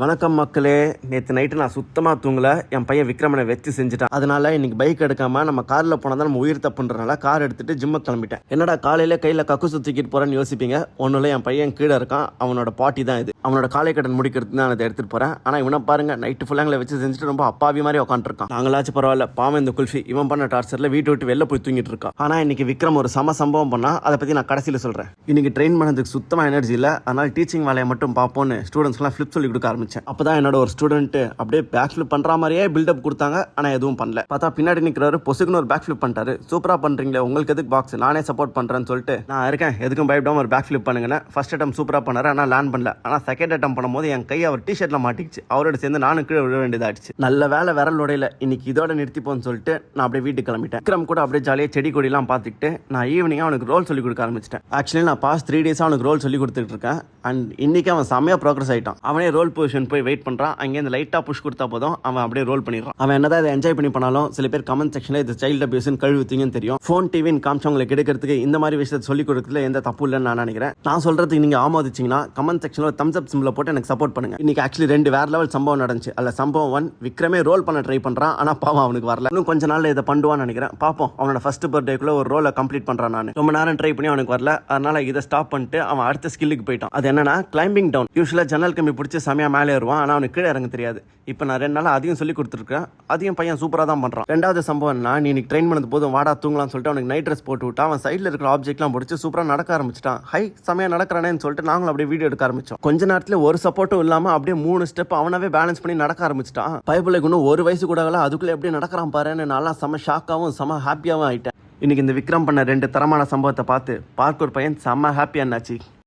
வணக்கம் மக்களே. நேற்று நைட்டு நான் சுத்தமாக தூங்கலை. என் பையன் விக்ரமனை வச்சு செஞ்சுட்டான். அதனால இன்னைக்கு பைக் எடுக்காமல் நம்ம காரில் போனால் தான் நம்ம உயிர் தப்புன்றனால கார் எடுத்துட்டு ஜிம்முக்கு கிளம்பிட்டேன். என்னடா காலையில் கையில் கக்கு சுற்றிக்கிட்டு போகிறேன்னு யோசிப்பீங்க. ஒன்றும் என் பையன் கீழே இருக்கான். அவனோட பாட்டி தான் இது. அவனோட காலை கடன் முடிக்கிறது தான் அதை எடுத்துகிட்டு போகிறேன். ஆனால் இவனை பாருங்க, நைட்டு ஃபுல்லாங்களை வச்சு செஞ்சுட்டு ரொம்ப அப்பாவி மாதிரி உட்காந்துருக்கான். நாங்களாச்சும் பரவாயில்ல, பாவம் இந்த குல்ஃபி இவன் பண்ண டார்ச்சரில் வீட்டு விட்டு வெளில போய் தூங்கிட்டு இருக்கான். ஆனால் இன்னைக்கு விக்ரம் ஒரு சம்பவம் பண்ணால் அதை பற்றி நான் கடைசியில் சொல்கிறேன். இன்னைக்கு ட்ரெயின் பண்ணதுக்கு சுத்தமாக எனர்ஜி இல்லை. அதனால் டீச்சிங் வேலையை மட்டும் பார்ப்போன்னு ஸ்டூடெண்ட்ஸ்லாம் ஃபிளிப் சொல்லி கொடுக்க ஆரம்பிச்சேன். அப்போ தான் என்னோட ஒரு ஸ்டூடெண்ட் அப்படியே பேக் ஃபிளிப் பண்ற மாதிரியே பில்டப் கொடுத்தாங்க. ஆனா எதுவும் பண்ணல. பார்த்தா பின்னாடி நிற்கிறாரு, பொசுக்குன்னு ஒரு பேக் ஃபிளிப் பண்ணிட்டாரு. சூப்பரா பண்றீங்களே, உங்களுக்கு எதுக்கு பாக்ஸ், நானே சப்போர்ட் பண்றேன்னு சொல்லிட்டு நான் இருக்கேன், எதுக்கும் பயப்படாம ஒரு பேக் ஃபிளிப் பண்ணுங்க. ஃபர்ஸ்ட் அட்டம் சூப்பரா பண்ணாரு, ஆனா லேண்ட் பண்ணல. ஆனா செகண்ட் அட்டம் பண்ணும்போது என் கை அவர் டிஷர்ட்ல மாட்டிச்சு. அவரோட சேர்ந்து நானும் கீழே விழ வேண்டியதாச்சு. நல்ல வேலை விரல் உடையில. இன்னைக்கு இதோட நிறுத்திப்போன்னு சொல்லிட்டு நான் அப்படியே வீட்டுக்கு கிளம்பிட்டேன். விக்ரம் கூட அப்படியே ஜாலியாக செடி கொடியெல்லாம் பார்த்துக்கிட்டு நான் ஈவினிங் அவனுக்கு ரோல் சொல்லி கொடுக்க ஆரம்பிச்சிட்டேன். ஆக்சுவலி நான் பாஸ்ட் 3 days அவனுக்கு ரோல் சொல்லி கொடுத்துட்டு இருக்கேன். அண்ட் இன்னைக்கு அவன் செம்மையா ப்ரோக்ரஸ் ஆயிட்டான். அவனே ரோல் பொசிஷன் போய் வெயிட் பண்றான். அங்கே இந்த லைட்டா புஷ் கொடுத்தா போதும் அவன் அப்படியே ரோல் பண்ணிடுறான். அவன் என்னதான் இதை என்ஜாய் பண்ணி பண்ணாலும் சில பேர் கமெண்ட் செக்ஷன்ல இது சைல்ட் அபியூஸ்னு கழுவுத்தீங்கன்னு தெரியும். ஃபோன் டிவின்னு காமிச்சவங்களுக்கு எடுக்கிறதுக்கு இந்த மாதிரி விஷயத்தை சொல்லி கொடுக்கறதுல எந்த தப்பு இல்லைன்னு நான் நினைக்கிறேன். நான் சொல்றதுக்கு நீங்க ஆமோதிச்சிங்கன்னா கமெண்ட் செக்ஷன்ல தம்ஸ் அப் சிம்பிளை போட்டு எனக்கு சப்போர்ட் பண்ணுங்க. இன்னைக்கு ஆக்சுவலி 2 வேற லெவல் சம்பவம் நடந்துச்சு. அல்ல சம்பவம் 1, விக்ரமே ரோல் பண்ண ட்ரை பண்றான். ஆனா பாவம் அவனுக்கு வரல. இன்னும் கொஞ்ச நாள்ல இதை பண்ணுவான்னு நினைக்கிறேன். பாப்போம். அவனோட ஃபர்ஸ்ட் பர்த்டேக்குள்ள ஒரு ரோலை கம்ப்ளீட் பண்றான். நான் ரொம்ப நேரம் ட்ரை பண்ணி அவனுக்கு வரல. அதனால இதை ஸ்டாப் பண்ணிட்டு அவன் அடுத்த ஸ்கில்லுக்கு போயிட்டான். அது என்னன்னா கிளைம்பிங் டவுன். யூஸ்வலா ஜன்னல் கம்பி பிடிச்சி செமையா மேலே ஏறுவான். ஆனா அவனுக்கு கீழே இறங்க தெரியாது. இப்போ நான் 2 நாள் அதையும் சொல்லி கொடுத்துருக்கேன். அதையும் பையன் சூப்பராக தான் பண்ணுறான். 2வது சம்பவம், நீ இன்னைக்கு ட்ரெயின் பண்ணது போதும் வாடா தூங்கலாம்னு சொல்லிட்டு அவனுக்கு நைட் ட்ரெஸ் போட்டு விட்டா. அவன் சைடில் இருக்கிற ஆப்ஜெக்ட்லாம் பிடிச்சி சூப்பராக நடக்க ஆரம்பிச்சிட்டான். செமையாக நடக்கிறானேன்னு சொல்லிட்டு நாங்களும் அப்படியே வீடியோ எடுக்க ஆரம்பிச்சோம். கொஞ்ச நேரத்தில் ஒரு சப்போர்ட்டும் இல்லாமல் அப்படியே 3 ஸ்டெப் அவனவே பேலன்ஸ் பண்ணி நடக்க ஆரம்பிச்சிட்டான். பைபிளுக்கு இன்னும் 1 வயசு கூட அதுக்குள்ளே எப்படி நடக்கிறான் பாருன்னு நல்லா செம ஷாக்காகவும் செம ஹாப்பியாகவும் ஆயிட்டேன். இன்னைக்கு இந்த விக்ரம் பண்ண 2 தரமான சம்பவத்தை பார்த்து பார்க்க ஒரு பையன் செம்ம ஹாப்பியானாச்சு.